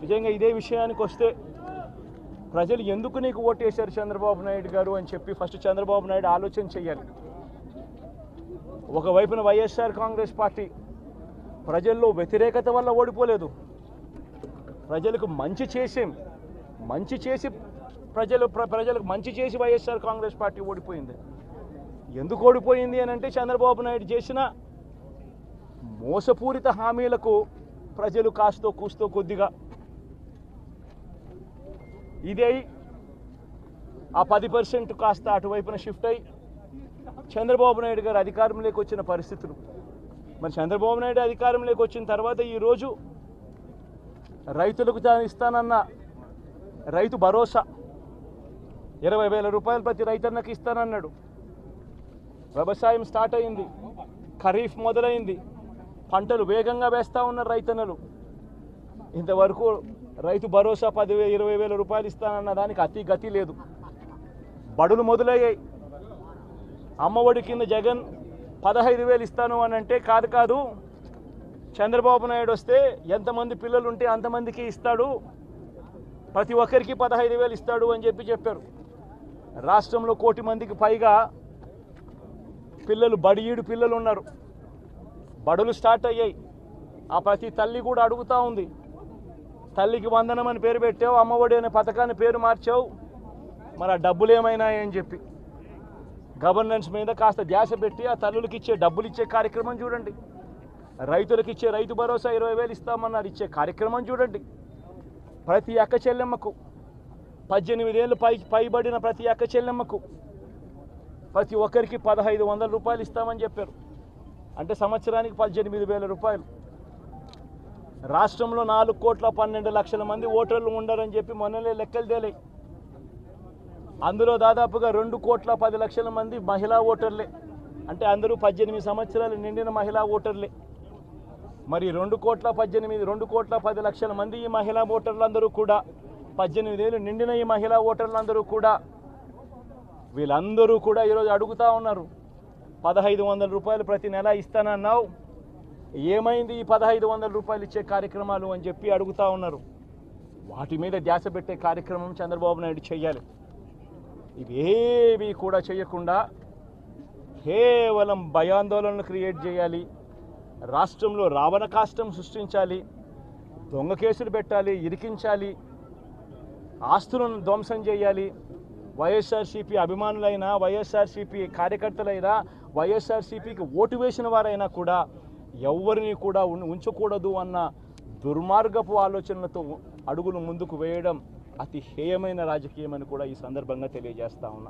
నిజంగా ఇదే విషయానికి వస్తే ప్రజలు ఎందుకు నీకు ఓటేశారు చంద్రబాబు నాయుడు గారు అని చెప్పి ఫస్ట్ చంద్రబాబు నాయుడు ఆలోచన చేయాలి. ఒకవైపున వైఎస్ఆర్ కాంగ్రెస్ పార్టీ ప్రజల్లో వ్యతిరేకత వల్ల ఓడిపోలేదు, ప్రజలకు మంచి చేసి ప్రజలకు మంచి చేసి వైఎస్ఆర్ కాంగ్రెస్ పార్టీ ఓడిపోయింది. ఎందుకు ఓడిపోయింది అని అంటే చంద్రబాబు నాయుడు చేసిన మోసపూరిత హామీలకు ప్రజలు కాస్తో కూస్తో కొద్దిగా ఇదే ఆ 10% కాస్త అటువైపున షిఫ్ట్ అయ్యి చంద్రబాబు నాయుడు గారు అధికారంలోకి వచ్చిన పరిస్థితులు. మరి చంద్రబాబు నాయుడు అధికారంలోకి వచ్చిన తర్వాత ఈరోజు రైతులకు తాను ఇస్తానన్న రైతు భరోసా 20,000 రూపాయలు ప్రతి రైతన్నకి ఇస్తానన్నాడు. వ్యవసాయం స్టార్ట్ అయింది, ఖరీఫ్ మొదలైంది, పంటలు వేగంగా వేస్తూ ఉన్నారు రైతన్నలు. ఇంతవరకు రైతు భరోసా 10,000-20,000 రూపాయలు ఇస్తానన్న దానికి అతి గతి లేదు. బడులు మొదలయ్యాయి. అమ్మఒడి కింద జగన్ 15,000 ఇస్తాను అని అంటే కాదు చంద్రబాబు నాయుడు వస్తే ఎంతమంది పిల్లలు ఉంటే అంతమందికి ఇస్తాడు, ప్రతి ఒక్కరికి 15,000 ఇస్తాడు అని చెప్పారు. రాష్ట్రంలో 1 కోటి మందికి పైగా పిల్లలు బడియీడు పిల్లలు ఉన్నారు. బడులు స్టార్ట్ అయ్యాయి. ఆ ప్రతి తల్లి కూడా అడుగుతూ ఉంది, తల్లికి వందనం అని పేరు పెట్టావు, అమ్మఒడి అనే పథకాన్ని పేరు మార్చావు, మరి ఆ డబ్బులు ఏమైనాయని చెప్పి గవర్నెన్స్ మీద కాస్త ధ్యాస పెట్టి ఆ తల్లులకి ఇచ్చే డబ్బులు ఇచ్చే కార్యక్రమం చూడండి. రైతులకు ఇచ్చే రైతు భరోసా 20,000 ఇస్తామన్నారు, ఇచ్చే కార్యక్రమం చూడండి. ప్రతి అక్క చెల్లెమ్మకు 18 ఏళ్ళు పైబడిన ప్రతి అక్క చెల్లెమ్మకు ప్రతి ఒక్కరికి 1,500 రూపాయలు ఇస్తామని చెప్పారు. అంటే సంవత్సరానికి 18,000 రూపాయలు. రాష్ట్రంలో 4,12,00,000 మంది ఓటర్లు ఉండరని చెప్పి మొన్నలే లెక్కలు తేలాయి. అందులో దాదాపుగా 2,10,00,000 మంది మహిళా ఓటర్లే. అంటే అందరూ 18 సంవత్సరాలు నిండిన మహిళా ఓటర్లే. మరి 2,10,00,000 మంది ఈ మహిళా ఓటర్లందరూ కూడా 18 ఏళ్ళు నిండిన ఈ మహిళా ఓటర్లందరూ కూడా వీళ్ళందరూ కూడా ఈరోజు అడుగుతూ ఉన్నారు, 1,500 రూపాయలు ప్రతి నెల ఇస్తానన్నావు, ఏమైంది ఈ 1,500 రూపాయలు ఇచ్చే కార్యక్రమాలు అని చెప్పి అడుగుతూ ఉన్నారు. వాటి మీద ధ్యాస పెట్టే కార్యక్రమం చంద్రబాబు నాయుడు చేయాలి. ఇవేవి కూడా చేయకుండా కేవలం భయాందోళనలు క్రియేట్ చేయాలి, రాష్ట్రంలో రావణ కాష్టం సృష్టించాలి, దొంగ కేసులు పెట్టాలి, ఇరికించాలి, ఆస్తులను ధ్వంసం చేయాలి. వైఎస్ఆర్సీపీ అభిమానులైనా, వైఎస్ఆర్సీపీ కార్యకర్తలైనా, వైఎస్ఆర్సీపీకి ఓటు వేసిన వారైనా కూడా ఎవరిని కూడా ఉంచకూడదు అన్న దుర్మార్గపు ఆలోచనలతో అడుగులు ముందుకు వేయడం అతి హేయమైన రాజకీయం అని కూడా ఈ సందర్భంగా తెలియజేస్తా ఉన్నా.